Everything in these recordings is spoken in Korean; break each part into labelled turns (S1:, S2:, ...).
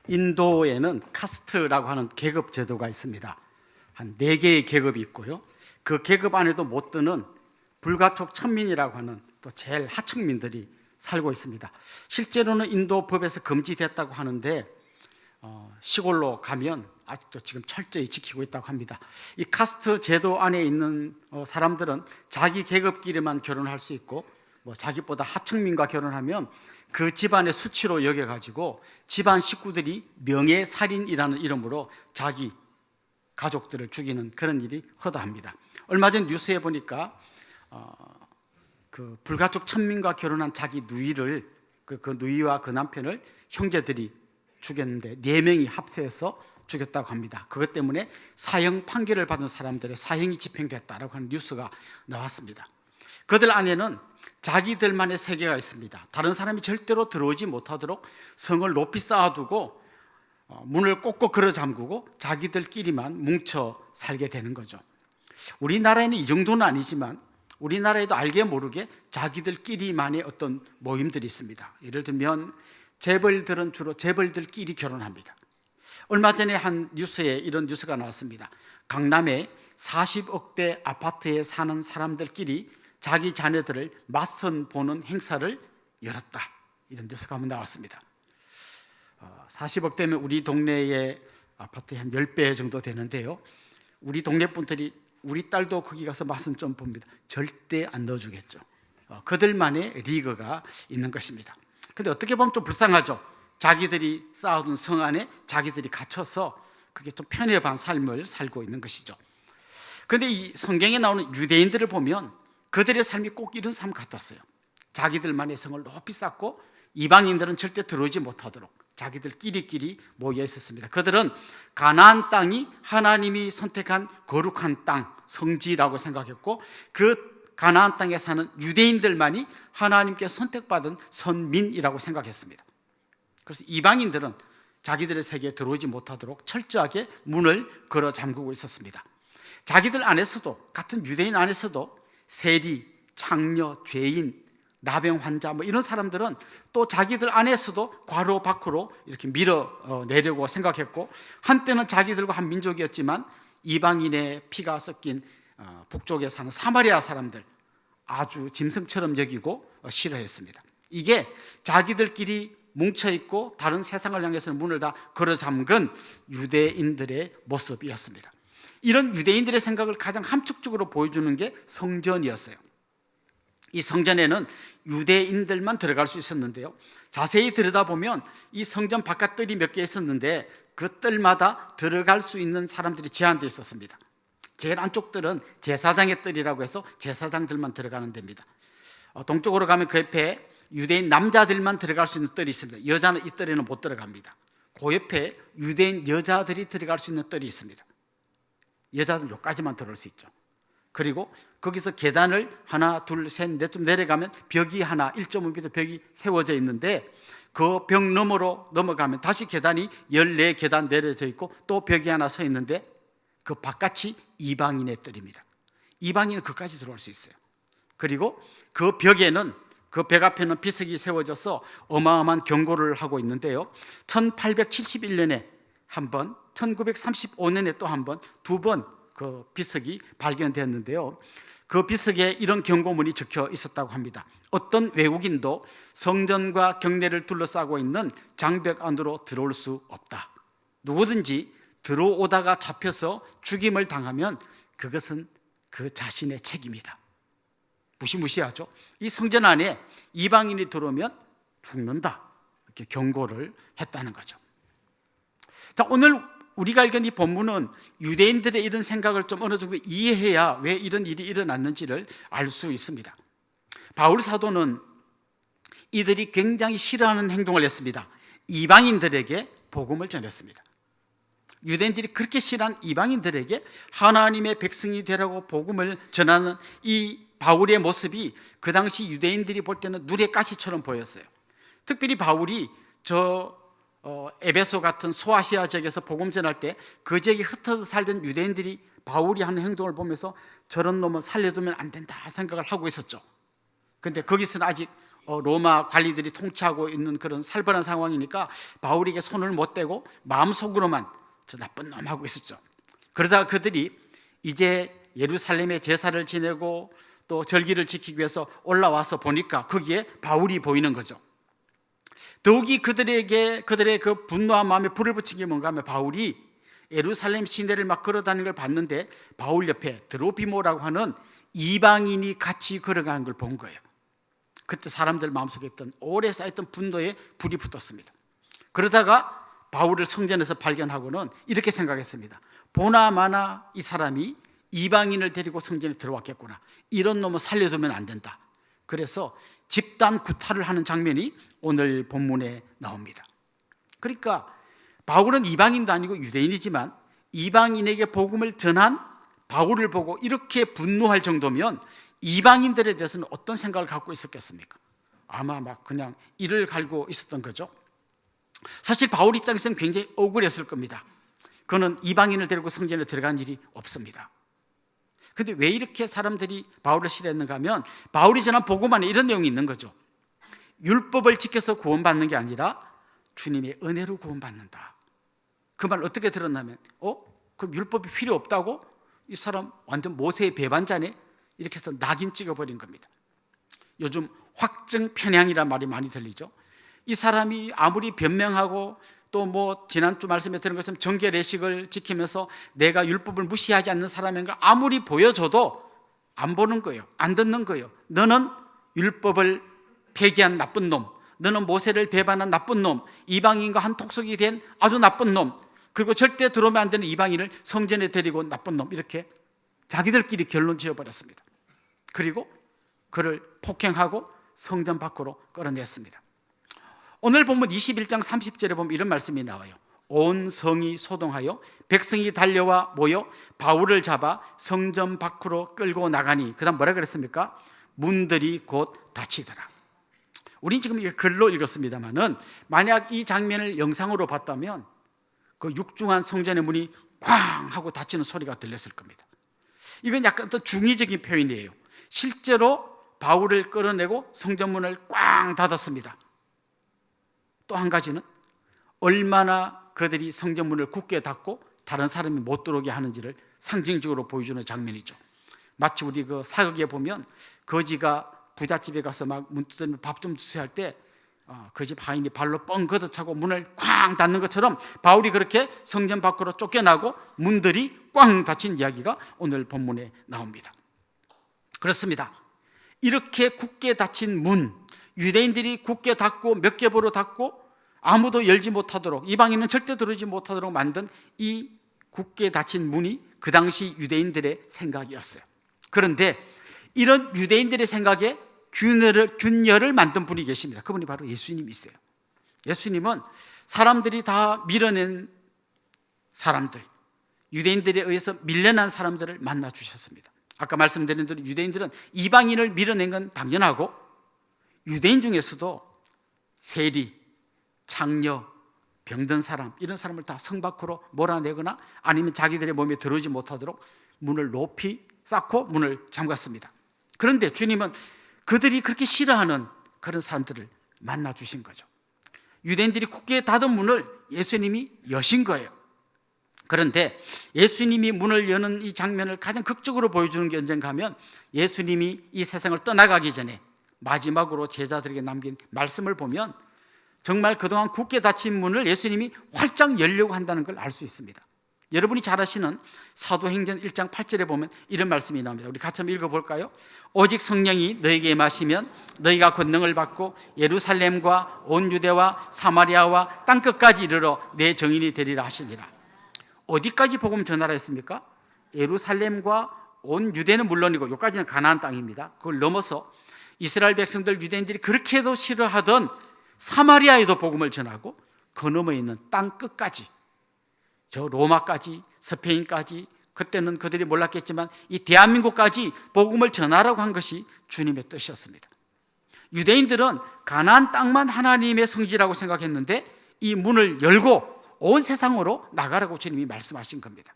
S1: 인도에는 카스트라고 하는 계급 제도가 있습니다. 한 4개의 계급이 있고요. 그 계급 안에도 못 드는 불가촉 천민이라고 하는 또 제일 하층민들이 살고 있습니다. 실제로는 인도 법에서 금지됐다고 하는데 시골로 가면 아직도 지금 철저히 지키고 있다고 합니다. 이 카스트 제도 안에 있는 사람들은 자기 계급끼리만 결혼할 수 있고 자기보다 하층민과 결혼하면 그 집안의 수치로 여겨가지고 집안 식구들이 명예살인이라는 이름으로 자기 가족들을 죽이는 그런 일이 허다합니다. 얼마 전 뉴스에 보니까 그 불가촉 천민과 결혼한 자기 누이를 그 누이와 그 남편을 형제들이 죽였는데 4명이 합세해서 죽였다고 합니다. 그것 때문에 사형 판결을 받은 사람들의 사형이 집행됐다라고 하는 뉴스가 나왔습니다. 그들 안에는 자기들만의 세계가 있습니다. 다른 사람이 절대로 들어오지 못하도록 성을 높이 쌓아두고 문을 꼭꼭 걸어 잠그고 자기들끼리만 뭉쳐 살게 되는 거죠. 우리나라에는 이 정도는 아니지만 우리나라에도 알게 모르게 자기들끼리만의 어떤 모임들이 있습니다. 예를 들면 재벌들은 주로 재벌들끼리 결혼합니다. 얼마 전에 한 뉴스에 이런 뉴스가 나왔습니다. 강남에 40억대 아파트에 사는 사람들끼리 자기 자녀들을 맞선 보는 행사를 열었다, 이런 뉴스가 한번 나왔습니다. 40억대면 우리 동네의 아파트의 한 10배 정도 되는데요. 우리 동네 분들이 우리 딸도 거기 가서 맛은 좀 봅니다. 절대 안 넣어주겠죠. 그들만의 리그가 있는 것입니다. 근데 어떻게 보면 좀 불쌍하죠. 자기들이 쌓아둔 성 안에 자기들이 갇혀서 그게 좀 편협한 삶을 살고 있는 것이죠. 그런데 이 성경에 나오는 유대인들을 보면 그들의 삶이 꼭 이런 삶 같았어요. 자기들만의 성을 높이 쌓고 이방인들은 절대 들어오지 못하도록 자기들끼리 모여 있었습니다. 그들은 가나안 땅이 하나님이 선택한 거룩한 땅, 성지라고 생각했고 그 가나안 땅에 사는 유대인들만이 하나님께 선택받은 선민이라고 생각했습니다. 그래서 이방인들은 자기들의 세계에 들어오지 못하도록 철저하게 문을 걸어 잠그고 있었습니다. 자기들 안에서도, 같은 유대인 안에서도 세리, 창녀, 죄인, 나병 환자 이런 사람들은 또 자기들 안에서도 괄호 밖으로 이렇게 밀어내려고 생각했고, 한때는 자기들과 한 민족이었지만 이방인의 피가 섞인 북쪽에 사는 사마리아 사람들 아주 짐승처럼 여기고 싫어했습니다. 이게 자기들끼리 뭉쳐있고 다른 세상을 향해서는 문을 다 걸어 잠근 유대인들의 모습이었습니다. 이런 유대인들의 생각을 가장 함축적으로 보여주는 게 성전이었어요. 이 성전에는 유대인들만 들어갈 수 있었는데요, 자세히 들여다보면 이 성전 바깥 뜰이 몇 개 있었는데 그 뜰마다 들어갈 수 있는 사람들이 제한되어 있었습니다. 제일 안쪽 뜰은 제사장의 뜰이라고 해서 제사장들만 들어가는 데입니다. 동쪽으로 가면 그 옆에 유대인 남자들만 들어갈 수 있는 뜰이 있습니다. 여자는 이 뜰에는 못 들어갑니다. 그 옆에 유대인 여자들이 들어갈 수 있는 뜰이 있습니다. 여자들은 여기까지만 들어올 수 있죠. 그리고 거기서 계단을 하나, 둘, 셋, 넷 좀 내려가면 벽이 하나, 1.5m 벽이 세워져 있는데 그 벽 너머로 넘어가면 다시 계단이 14계단 내려져 있고 또 벽이 하나 서 있는데 그 바깥이 이방인의 뜰입니다. 이방인은 그까지 들어올 수 있어요. 그리고 그 벽에는, 그 벽 앞에는 비석이 세워져서 어마어마한 경고를 하고 있는데요, 1871년에 한 번, 1935년에 또 한 번, 2번 그 비석이 발견되었는데요, 그 비석에 이런 경고문이 적혀 있었다고 합니다. 어떤 외국인도 성전과 경내를 둘러싸고 있는 장벽 안으로 들어올 수 없다. 누구든지 들어오다가 잡혀서 죽임을 당하면 그것은 그 자신의 책임이다. 무시무시하죠. 이 성전 안에 이방인이 들어오면 죽는다, 이렇게 경고를 했다는 거죠. 자, 오늘 우리가 읽은 이 본문은 유대인들의 이런 생각을 좀 어느 정도 이해해야 왜 이런 일이 일어났는지를 알 수 있습니다. 바울 사도는 이들이 굉장히 싫어하는 행동을 했습니다. 이방인들에게 복음을 전했습니다. 유대인들이 그렇게 싫어한 이방인들에게 하나님의 백성이 되라고 복음을 전하는 이 바울의 모습이 그 당시 유대인들이 볼 때는 누레 가시처럼 보였어요. 특별히 바울이 에베소 같은 소아시아 지역에서 복음 전할 때 그 지역에 흩어져 살던 유대인들이 바울이 하는 행동을 보면서 저런 놈은 살려두면 안 된다 생각을 하고 있었죠. 그런데 거기서는 아직 로마 관리들이 통치하고 있는 그런 살벌한 상황이니까 바울에게 손을 못 대고 마음속으로만 저 나쁜 놈 하고 있었죠. 그러다가 그들이 이제 예루살렘에 제사를 지내고 또 절기를 지키기 위해서 올라와서 보니까 거기에 바울이 보이는 거죠. 더욱이 그들의 그 분노한 마음에 불을 붙인 게 뭔가 하면 바울이 예루살렘 시내를 막 걸어다니는 걸 봤는데 바울 옆에 드로피모라고 하는 이방인이 같이 걸어가는 걸 본 거예요. 그때 사람들 마음속에 있던 오래 쌓였던 분노에 불이 붙었습니다. 그러다가 바울을 성전에서 발견하고는 이렇게 생각했습니다. 보나마나 이 사람이 이방인을 데리고 성전에 들어왔겠구나. 이런 놈은 살려주면 안 된다. 그래서 집단 구타를 하는 장면이 오늘 본문에 나옵니다. 그러니까 바울은 이방인도 아니고 유대인이지만 이방인에게 복음을 전한 바울을 보고 이렇게 분노할 정도면 이방인들에 대해서는 어떤 생각을 갖고 있었겠습니까? 아마 막 그냥 이를 갈고 있었던 거죠. 사실 바울 입장에서는 굉장히 억울했을 겁니다. 그는 이방인을 데리고 성전에 들어간 일이 없습니다. 근데 왜 이렇게 사람들이 바울을 싫어했는가 하면 바울이 전한 복음 안에 이런 내용이 있는 거죠. 율법을 지켜서 구원받는 게 아니라 주님의 은혜로 구원받는다. 그 말 어떻게 들었냐면 그럼 율법이 필요 없다고? 이 사람 완전 모세의 배반자네? 이렇게 해서 낙인 찍어버린 겁니다. 요즘 확증 편향이란 말이 많이 들리죠. 이 사람이 아무리 변명하고 또 뭐 지난주 말씀에 들은 것처럼 정결 예식을 지키면서 내가 율법을 무시하지 않는 사람인 걸 아무리 보여줘도 안 보는 거예요. 안 듣는 거예요. 너는 율법을 폐기한 나쁜 놈, 너는 모세를 배반한 나쁜 놈, 이방인과 한톡속이 된 아주 나쁜 놈, 그리고 절대 들어오면 안 되는 이방인을 성전에 데리고 온 나쁜 놈, 이렇게 자기들끼리 결론 지어버렸습니다. 그리고 그를 폭행하고 성전 밖으로 끌어냈습니다. 오늘 본문 21장 30절에 보면 이런 말씀이 나와요. 온 성이 소동하여 백성이 달려와 모여 바울을 잡아 성전 밖으로 끌고 나가니, 그 다음 뭐라 그랬습니까? 문들이 곧 닫히더라. 우린 지금 이게 글로 읽었습니다만은 만약 이 장면을 영상으로 봤다면 그 육중한 성전의 문이 쾅 하고 닫히는 소리가 들렸을 겁니다. 이건 약간 더 중의적인 표현이에요. 실제로 바울을 끌어내고 성전문을 꽝 닫았습니다. 또 한 가지는 얼마나 그들이 성전문을 굳게 닫고 다른 사람이 못 들어오게 하는지를 상징적으로 보여주는 장면이죠. 마치 우리 그 사극에 보면 거지가 부잣집에 가서 막 문 두드리면 밥 좀 주세요 할 때 그 집 하인이 발로 뻥 걷어차고 문을 쾅 닫는 것처럼 바울이 그렇게 성전 밖으로 쫓겨나고 문들이 꽝 닫힌 이야기가 오늘 본문에 나옵니다. 그렇습니다. 이렇게 굳게 닫힌 문, 유대인들이 굳게 닫고 몇 겹으로 닫고 아무도 열지 못하도록, 이방인은 절대 들어오지 못하도록 만든 이 굳게 닫힌 문이 그 당시 유대인들의 생각이었어요. 그런데 이런 유대인들의 생각에 균열을 만든 분이 계십니다. 그분이 바로 예수님이세요. 예수님은 사람들이 다 밀어낸 사람들, 유대인들에 의해서 밀려난 사람들을 만나 주셨습니다. 아까 말씀드린 대로 유대인들은 이방인을 밀어낸 건 당연하고, 유대인 중에서도 세리, 창녀, 병든 사람, 이런 사람을 다 성 밖으로 몰아내거나 아니면 자기들의 몸에 들어오지 못하도록 문을 높이 쌓고 문을 잠갔습니다. 그런데 주님은 그들이 그렇게 싫어하는 그런 사람들을 만나 주신 거죠. 유대인들이 굳게 닫은 문을 예수님이 여신 거예요. 그런데 예수님이 문을 여는 이 장면을 가장 극적으로 보여주는 게 언젠가 하면 예수님이 이 세상을 떠나가기 전에 마지막으로 제자들에게 남긴 말씀을 보면 정말 그동안 굳게 닫힌 문을 예수님이 활짝 열려고 한다는 걸 알 수 있습니다. 여러분이 잘 아시는 사도행전 1장 8절에 보면 이런 말씀이 나옵니다. 우리 같이 한번 읽어볼까요? 오직 성령이 너에게 임하시면 너희가 권능을 받고 예루살렘과 온 유대와 사마리아와 땅끝까지 이르러 내 증인이 되리라 하시니라. 어디까지 복음 전하라 했습니까? 예루살렘과 온 유대는 물론이고 여기까지는 가나안 땅입니다. 그걸 넘어서 이스라엘 백성들, 유대인들이 그렇게도 싫어하던 사마리아에도 복음을 전하고 그 너머에 있는 땅 끝까지, 저 로마까지, 스페인까지, 그때는 그들이 몰랐겠지만 이 대한민국까지 복음을 전하라고 한 것이 주님의 뜻이었습니다. 유대인들은 가나안 땅만 하나님의 성지라고 생각했는데 이 문을 열고 온 세상으로 나가라고 주님이 말씀하신 겁니다.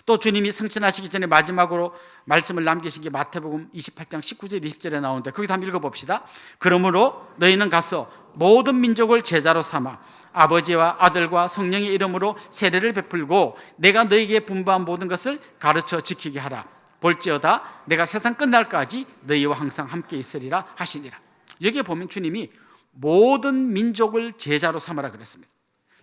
S1: 또 주님이 승천하시기 전에 마지막으로 말씀을 남기신 게 마태복음 28장 19절 20절에 나오는데 거기서 한번 읽어봅시다. 그러므로 너희는 가서 모든 민족을 제자로 삼아 아버지와 아들과 성령의 이름으로 세례를 베풀고 내가 너희에게 분부한 모든 것을 가르쳐 지키게 하라. 볼지어다 내가 세상 끝날까지 너희와 항상 함께 있으리라 하시니라. 여기에 보면 주님이 모든 민족을 제자로 삼으라 그랬습니다.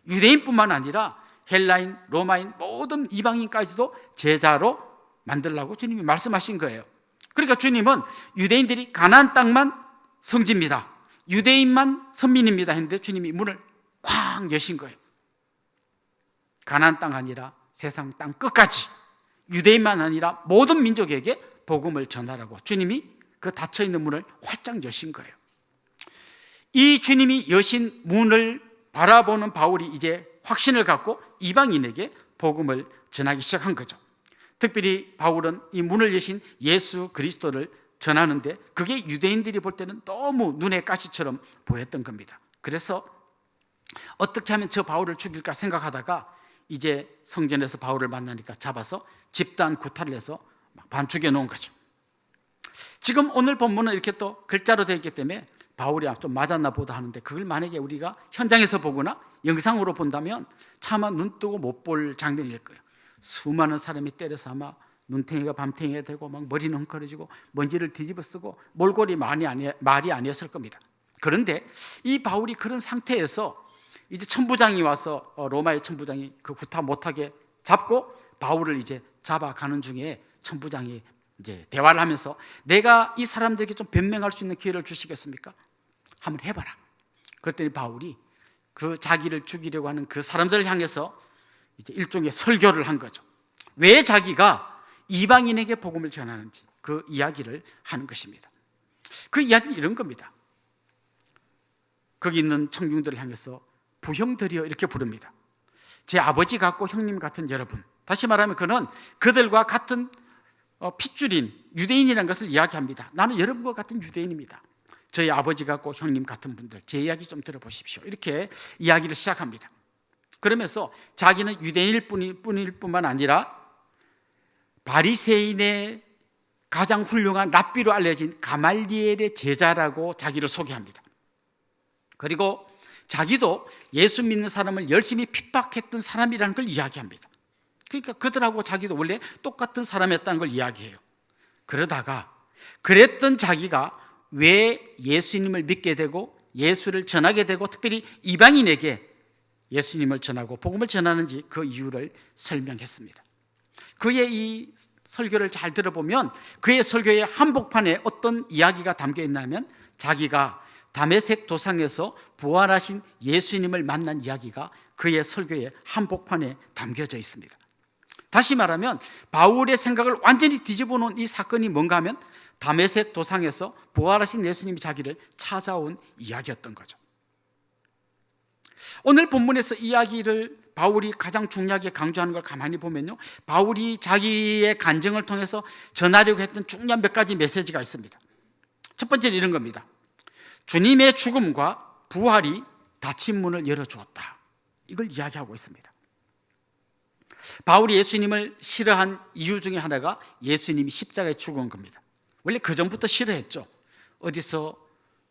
S1: 유대인뿐만 아니라 헬라인, 로마인, 모든 이방인까지도 제자로 만들라고 주님이 말씀하신 거예요. 그러니까 주님은 유대인들이 가나안 땅만 성지입니다, 유대인만 선민입니다 했는데 주님이 문을 쾅 여신 거예요. 가나안 땅 아니라 세상 땅 끝까지, 유대인만 아니라 모든 민족에게 복음을 전하라고 주님이 그 닫혀있는 문을 활짝 여신 거예요. 이 주님이 여신 문을 바라보는 바울이 이제 확신을 갖고 이방인에게 복음을 전하기 시작한 거죠. 특별히 바울은 이 문을 여신 예수 그리스도를 전하는데 그게 유대인들이 볼 때는 너무 눈에 가시처럼 보였던 겁니다. 그래서 어떻게 하면 저 바울을 죽일까 생각하다가 이제 성전에서 바울을 만나니까 잡아서 집단 구타를 해서 반 죽여놓은 거죠. 지금 오늘 본문은 이렇게 또 글자로 되어 있기 때문에 바울이 좀 맞았나 보다 하는데 그걸 만약에 우리가 현장에서 보거나 영상으로 본다면 차마 눈 뜨고 못 볼 장면일 거예요. 수많은 사람이 때려서 아마 눈탱이가 밤탱이가 되고 막 머리는 헝클어지고 먼지를 뒤집어 쓰고 몰골이 말이 아니었을 겁니다. 그런데 이 바울이 그런 상태에서 이제 천부장이 와서 로마의 천부장이 그 구타 못하게 잡고 바울을 이제 잡아가는 중에 천부장이 이제 대화를 하면서 내가 이 사람들에게 좀 변명할 수 있는 기회를 주시겠습니까? 한번 해봐라. 그랬더니 바울이 그 자기를 죽이려고 하는 그 사람들을 향해서 이제 일종의 설교를 한 거죠. 왜 자기가 이방인에게 복음을 전하는지 그 이야기를 하는 것입니다. 그 이야기는 이런 겁니다. 거기 있는 청중들을 향해서 부형들이여 이렇게 부릅니다. 제 아버지 같고 형님 같은 여러분, 다시 말하면 그는 그들과 같은 핏줄인 유대인이라는 것을 이야기합니다. 나는 여러분과 같은 유대인입니다. 저희 아버지 같고 형님 같은 분들, 제 이야기 좀 들어보십시오. 이렇게 이야기를 시작합니다. 그러면서 자기는 유대인일 뿐만 아니라 바리새인의 가장 훌륭한 랍비로 알려진 가말리엘의 제자라고 자기를 소개합니다. 그리고 자기도 예수 믿는 사람을 열심히 핍박했던 사람이라는 걸 이야기합니다. 그러니까 그들하고 자기도 원래 똑같은 사람이었다는 걸 이야기해요. 그러다가 그랬던 자기가 왜 예수님을 믿게 되고 예수를 전하게 되고 특별히 이방인에게 예수님을 전하고 복음을 전하는지 그 이유를 설명했습니다. 그의 이 설교를 잘 들어보면 그의 설교의 한복판에 어떤 이야기가 담겨 있냐면 자기가 다메섹 도상에서 부활하신 예수님을 만난 이야기가 그의 설교의 한복판에 담겨져 있습니다. 다시 말하면 바울의 생각을 완전히 뒤집어 놓은 이 사건이 뭔가 하면 다메섹 도상에서 부활하신 예수님이 자기를 찾아온 이야기였던 거죠. 오늘 본문에서 이야기를 바울이 가장 중요하게 강조하는 걸 가만히 보면요, 바울이 자기의 간증을 통해서 전하려고 했던 중요한 몇 가지 메시지가 있습니다. 첫 번째는 이런 겁니다. 주님의 죽음과 부활이 닫힌 문을 열어주었다. 이걸 이야기하고 있습니다. 바울이 예수님을 싫어한 이유 중에 하나가 예수님이 십자가에 죽은 겁니다. 원래 그 전부터 싫어했죠. 어디서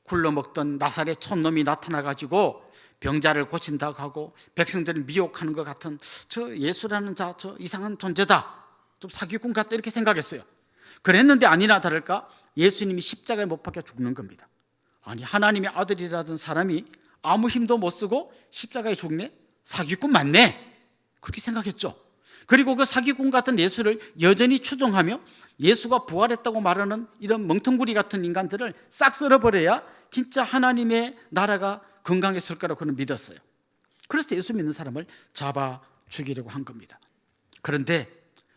S1: 굴러먹던 나사렛 촌놈이 나타나가지고 병자를 고친다고 하고 백성들을 미혹하는 것 같은 저 예수라는 저 이상한 존재다, 좀 사기꾼 같다 이렇게 생각했어요. 그랬는데 아니나 다를까 예수님이 십자가에 못 박혀 죽는 겁니다. 아니, 하나님의 아들이라던 사람이 아무 힘도 못 쓰고 십자가에 죽네? 사기꾼 맞네? 그렇게 생각했죠. 그리고 그 사기꾼 같은 예수를 여전히 추종하며 예수가 부활했다고 말하는 이런 멍텅구리 같은 인간들을 싹 쓸어버려야 진짜 하나님의 나라가 건강했을 거라고 그는 믿었어요. 그래서 예수 믿는 사람을 잡아 죽이려고 한 겁니다. 그런데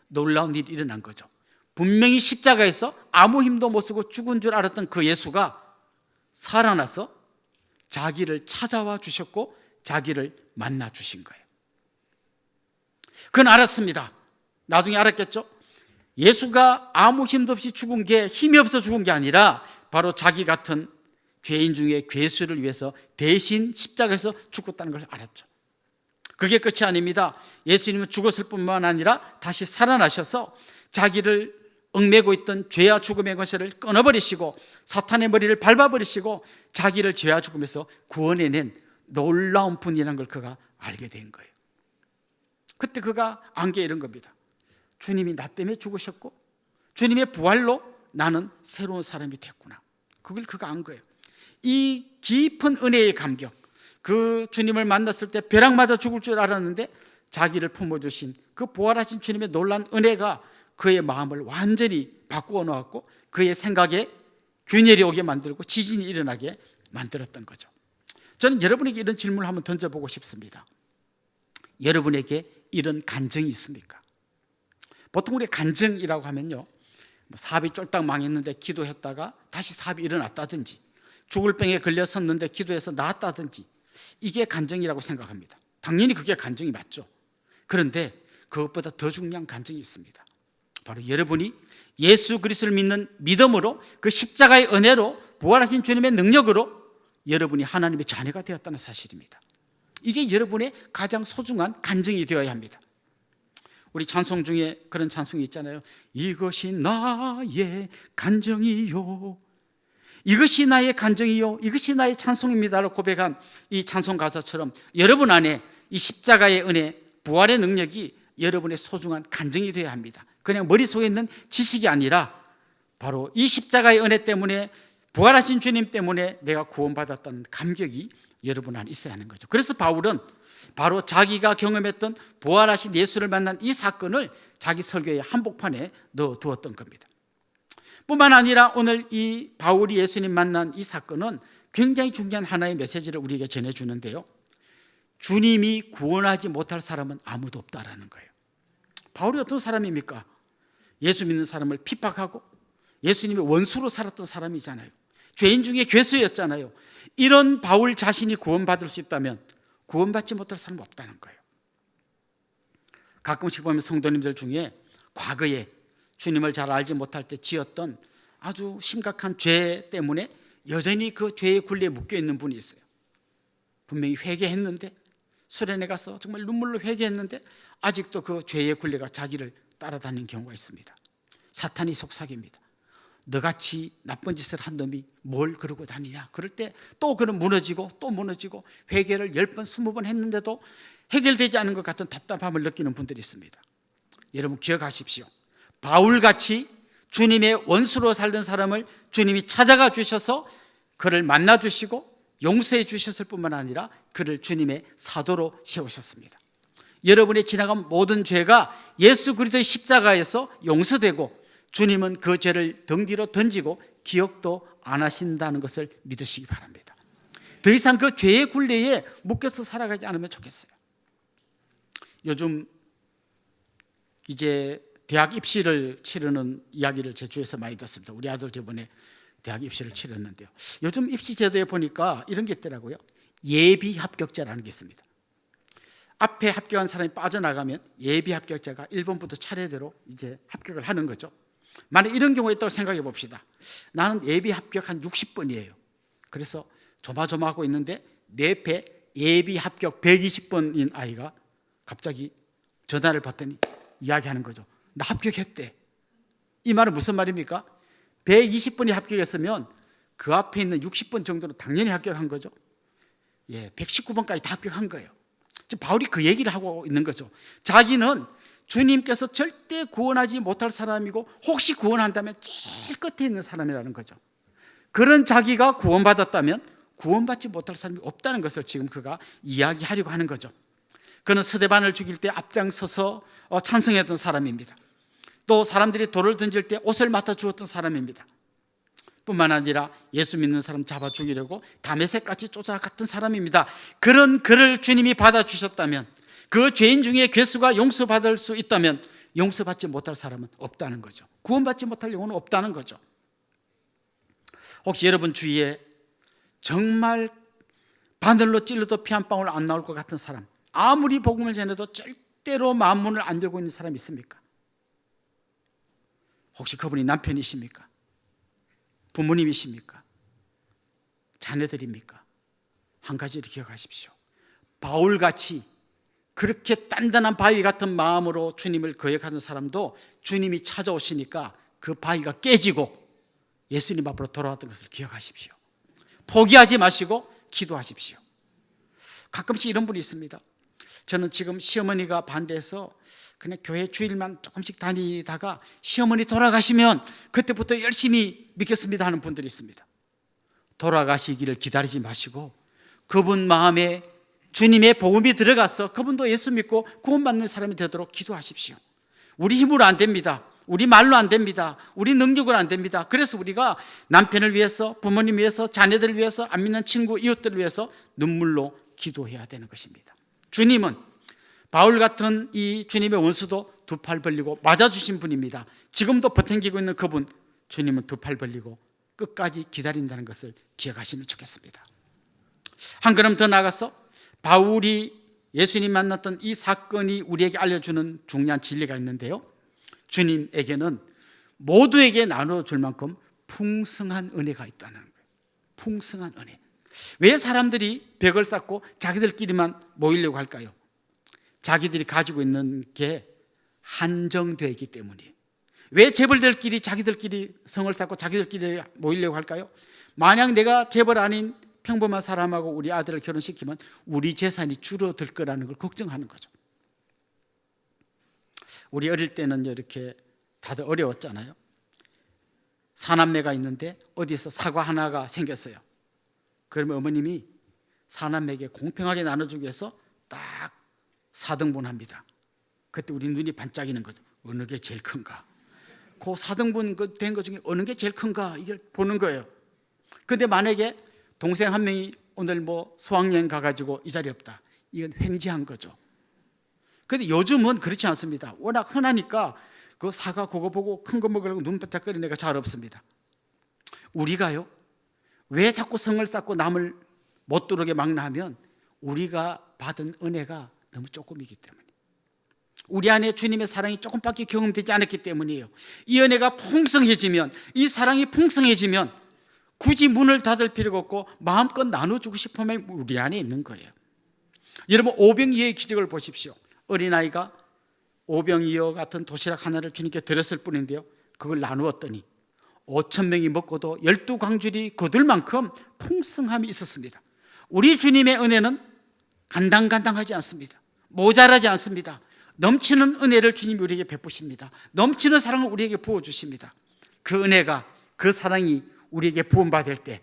S1: 놀라운 일이 일어난 거죠. 분명히 십자가에서 아무 힘도 못 쓰고 죽은 줄 알았던 그 예수가 살아나서 자기를 찾아와 주셨고 자기를 만나 주신 거예요. 그건 알았습니다. 나중에 알았겠죠. 예수가 아무 힘도 없이 죽은 게 힘이 없어 죽은 게 아니라 바로 자기 같은 죄인 중에 괴수를 위해서 대신 십자가에서 죽었다는 것을 알았죠. 그게 끝이 아닙니다. 예수님은 죽었을 뿐만 아니라 다시 살아나셔서 자기를 얽매고 있던 죄와 죽음의 것을 끊어버리시고 사탄의 머리를 밟아버리시고 자기를 죄와 죽음에서 구원해낸 놀라운 분이라는 걸 그가 알게 된 거예요. 그때 그가 안 게 이런 겁니다. 주님이 나 때문에 죽으셨고 주님의 부활로 나는 새로운 사람이 됐구나. 그걸 그가 안 거예요. 이 깊은 은혜의 감격, 그 주님을 만났을 때 벼락 맞아 죽을 줄 알았는데 자기를 품어주신 그 부활하신 주님의 놀란 은혜가 그의 마음을 완전히 바꾸어 놓았고 그의 생각에 균열이 오게 만들고 지진이 일어나게 만들었던 거죠. 저는 여러분에게 이런 질문을 한번 던져보고 싶습니다. 여러분에게 이런 간증이 있습니까? 보통 우리 간증이라고 하면요, 사업이 쫄딱 망했는데 기도했다가 다시 사업이 일어났다든지, 죽을 병에 걸렸었는데 기도해서 나았다든지, 이게 간증이라고 생각합니다. 당연히 그게 간증이 맞죠. 그런데 그것보다 더 중요한 간증이 있습니다. 바로 여러분이 예수 그리스도를 믿는 믿음으로, 그 십자가의 은혜로, 부활하신 주님의 능력으로 여러분이 하나님의 자녀가 되었다는 사실입니다. 이게 여러분의 가장 소중한 간증이 되어야 합니다. 우리 찬송 중에 그런 찬송이 있잖아요. 이것이 나의 간증이요, 이것이 나의 간증이요, 이것이 나의 찬송입니다라고 고백한 이 찬송 가사처럼 여러분 안에 이 십자가의 은혜, 부활의 능력이 여러분의 소중한 간증이 되어야 합니다. 그냥 머릿속에 있는 지식이 아니라 바로 이 십자가의 은혜 때문에, 부활하신 주님 때문에 내가 구원받았다는 감격이 여러분 안에 있어야 하는 거죠. 그래서 바울은 바로 자기가 경험했던 부활하신 예수를 만난 이 사건을 자기 설교의 한복판에 넣어두었던 겁니다. 뿐만 아니라 오늘 이 바울이 예수님 만난 이 사건은 굉장히 중요한 하나의 메시지를 우리에게 전해주는데요, 주님이 구원하지 못할 사람은 아무도 없다라는 거예요. 바울이 어떤 사람입니까? 예수 믿는 사람을 핍박하고 예수님의 원수로 살았던 사람이잖아요. 죄인 중에 괴수였잖아요. 이런 바울 자신이 구원받을 수 있다면 구원받지 못할 사람은 없다는 거예요. 가끔씩 보면 성도님들 중에 과거에 주님을 잘 알지 못할 때 지었던 아주 심각한 죄 때문에 여전히 그 죄의 굴레에 묶여있는 분이 있어요. 분명히 회개했는데, 수련회 가서 정말 눈물로 회개했는데 아직도 그 죄의 굴레가 자기를 따라다니는 경우가 있습니다. 사탄이 속삭입니다. 너같이 나쁜 짓을 한 놈이 뭘 그러고 다니냐. 그럴 때 또 그는 무너지고 또 무너지고, 회개를 10번 20번 했는데도 해결되지 않은 것 같은 답답함을 느끼는 분들이 있습니다. 여러분 기억하십시오. 바울같이 주님의 원수로 살던 사람을 주님이 찾아가 주셔서 그를 만나 주시고 용서해 주셨을 뿐만 아니라 그를 주님의 사도로 세우셨습니다. 여러분의 지나간 모든 죄가 예수 그리스도의 십자가에서 용서되고 주님은 그 죄를 등 뒤로 던지고 기억도 안 하신다는 것을 믿으시기 바랍니다. 더 이상 그 죄의 굴레에 묶여서 살아가지 않으면 좋겠어요. 요즘 이제 대학 입시를 치르는 이야기를 제 주위에서 많이 듣습니다. 우리 아들 저번에 대학 입시를 치렀는데요, 요즘 입시 제도에 보니까 이런 게 있더라고요. 예비 합격자라는 게 있습니다. 앞에 합격한 사람이 빠져나가면 예비 합격자가 1번부터 차례대로 이제 합격을 하는 거죠. 만약 이런 경우가 있다고 생각해 봅시다. 나는 예비 합격 한 60번이에요. 그래서 조마조마하고 있는데 내 옆에 예비 합격 120번인 아이가 갑자기 전화를 받더니 이야기하는 거죠. 나 합격했대. 이 말은 무슨 말입니까? 120번이 합격했으면 그 앞에 있는 60번 정도는 당연히 합격한 거죠. 119번까지 다 합격한 거예요. 지금 바울이 그 얘기를 하고 있는 거죠. 자기는 주님께서 절대 구원하지 못할 사람이고 혹시 구원한다면 제일 끝에 있는 사람이라는 거죠. 그런 자기가 구원받았다면 구원받지 못할 사람이 없다는 것을 지금 그가 이야기하려고 하는 거죠. 그는 스데반을 죽일 때 앞장서서 찬성했던 사람입니다. 또 사람들이 돌을 던질 때 옷을 맡아 주었던 사람입니다. 뿐만 아니라 예수 믿는 사람 잡아 죽이려고 다메섹까지 쫓아갔던 사람입니다. 그런 그를 주님이 받아주셨다면, 그 죄인 중에 괴수가 용서받을 수 있다면 용서받지 못할 사람은 없다는 거죠. 구원받지 못할 영혼은 없다는 거죠. 혹시 여러분 주위에 정말 바늘로 찔러도 피 한 방울 안 나올 것 같은 사람, 아무리 복음을 전해도 절대로 마음문을 안 열고 있는 사람 있습니까? 혹시 그분이 남편이십니까? 부모님이십니까? 자녀들입니까? 한 가지를 기억하십시오. 바울같이 그렇게 단단한 바위 같은 마음으로 주님을 거역하는 사람도 주님이 찾아오시니까 그 바위가 깨지고 예수님 앞으로 돌아왔던 것을 기억하십시오. 포기하지 마시고 기도하십시오. 가끔씩 이런 분이 있습니다. 저는 지금 시어머니가 반대해서 그냥 교회 주일만 조금씩 다니다가 시어머니 돌아가시면 그때부터 열심히 믿겠습니다 하는 분들이 있습니다. 돌아가시기를 기다리지 마시고 그분 마음에 주님의 복음이 들어가서 그분도 예수 믿고 구원받는 사람이 되도록 기도하십시오. 우리 힘으로 안 됩니다. 우리 말로 안 됩니다. 우리 능력으로 안 됩니다. 그래서 우리가 남편을 위해서, 부모님 위해서, 자녀들을 위해서, 안 믿는 친구, 이웃들을 위해서 눈물로 기도해야 되는 것입니다. 주님은 바울 같은 이 주님의 원수도 두 팔 벌리고 맞아주신 분입니다. 지금도 버팅기고 있는 그분, 주님은 두 팔 벌리고 끝까지 기다린다는 것을 기억하시면 좋겠습니다. 한 걸음 더 나아가서 바울이 예수님 만났던 이 사건이 우리에게 알려주는 중요한 진리가 있는데요, 주님에게는 모두에게 나눠줄 만큼 풍성한 은혜가 있다는 거예요. 풍성한 은혜. 왜 사람들이 벽을 쌓고 자기들끼리만 모이려고 할까요? 자기들이 가지고 있는 게 한정되어 있기 때문이에요. 왜 재벌들끼리 자기들끼리 성을 쌓고 자기들끼리 모이려고 할까요? 만약 내가 재벌 아닌 평범한 사람하고 우리 아들을 결혼시키면 우리 재산이 줄어들 거라는 걸 걱정하는 거죠. 우리 어릴 때는 이렇게 다들 어려웠잖아요. 사남매가 있는데 어디서 사과 하나가 생겼어요. 그러면 어머님이 사남매에게 공평하게 나눠주기 위해서 딱 4등분 합니다. 그때 우리 눈이 반짝이는 거죠. 어느 게 제일 큰가? 그 4등분 된 것 중에 어느 게 제일 큰가? 이걸 보는 거예요. 그런데 만약에 동생 한 명이 오늘 뭐 수학여행 가가지고 이 자리에 없다. 이건 횡재한 거죠. 그런데 요즘은 그렇지 않습니다. 워낙 흔하니까 그 사과 그거 보고 큰 거 먹으려고 눈 반짝거리는 애가 잘 없습니다. 우리가요, 왜 자꾸 성을 쌓고 남을 못 들어오게 막나하면 우리가 받은 은혜가 너무 조금이기 때문에, 우리 안에 주님의 사랑이 조금밖에 경험되지 않았기 때문이에요. 이 은혜가 풍성해지면, 이 사랑이 풍성해지면 굳이 문을 닫을 필요가 없고 마음껏 나눠주고 싶으면 우리 안에 있는 거예요. 여러분, 오병이어의 기적을 보십시오. 어린아이가 오병이어 같은 도시락 하나를 주님께 드렸을 뿐인데요, 그걸 나누었더니 5,000명이 먹고도 12광줄이 거둘 만큼 풍성함이 있었습니다. 우리 주님의 은혜는 간당간당하지 않습니다. 모자라지 않습니다. 넘치는 은혜를 주님이 우리에게 베푸십니다. 넘치는 사랑을 우리에게 부어주십니다. 그 은혜가, 그 사랑이 우리에게 부음받을 때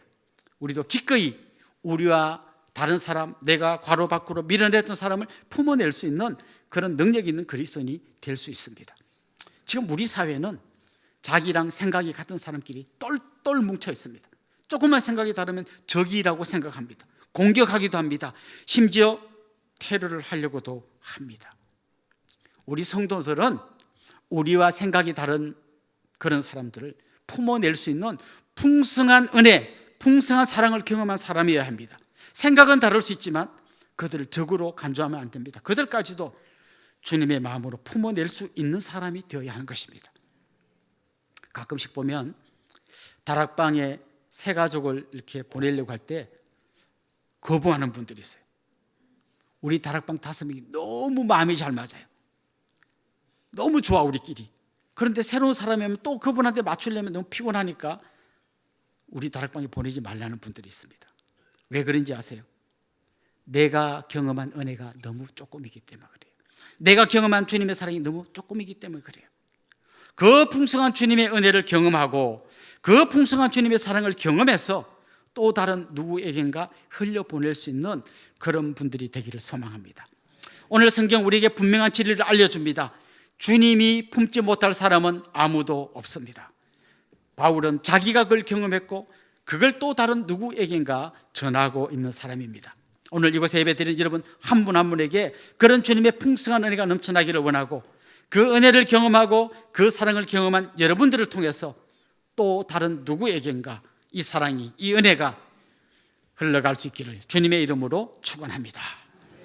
S1: 우리도 기꺼이 우리와 다른 사람, 내가 괄호 밖으로 밀어냈던 사람을 품어낼 수 있는 그런 능력이 있는 그리스도인이 될 수 있습니다. 지금 우리 사회는 자기랑 생각이 같은 사람끼리 똘똘 뭉쳐 있습니다. 조금만 생각이 다르면 적이라고 생각합니다. 공격하기도 합니다. 심지어 테러를 하려고도 합니다. 우리 성도들은 우리와 생각이 다른 그런 사람들을 품어낼 수 있는 풍성한 은혜, 풍성한 사랑을 경험한 사람이어야 합니다. 생각은 다를 수 있지만 그들을 적으로 간주하면 안 됩니다. 그들까지도 주님의 마음으로 품어낼 수 있는 사람이 되어야 하는 것입니다. 가끔씩 보면 다락방에 새 가족을 이렇게 보내려고 할 때 거부하는 분들이 있어요. 우리 다락방 5명이 너무 마음이 잘 맞아요. 너무 좋아, 우리끼리. 그런데 새로운 사람이 오면 또 그분한테 맞추려면 너무 피곤하니까 우리 다락방에 보내지 말라는 분들이 있습니다. 왜 그런지 아세요? 내가 경험한 은혜가 너무 조금이기 때문에 그래요. 내가 경험한 주님의 사랑이 너무 조금이기 때문에 그래요. 그 풍성한 주님의 은혜를 경험하고 그 풍성한 주님의 사랑을 경험해서 또 다른 누구에겐가 흘려보낼 수 있는 그런 분들이 되기를 소망합니다. 오늘 성경 우리에게 분명한 진리를 알려줍니다. 주님이 품지 못할 사람은 아무도 없습니다. 바울은 자기가 그걸 경험했고 그걸 또 다른 누구에겐가 전하고 있는 사람입니다. 오늘 이곳에 예배드린 여러분 한 분 한 분에게 그런 주님의 풍성한 은혜가 넘쳐나기를 원하고, 그 은혜를 경험하고 그 사랑을 경험한 여러분들을 통해서 또 다른 누구에겐가 이 사랑이, 이 은혜가 흘러갈 수 있기를 주님의 이름으로 축원합니다.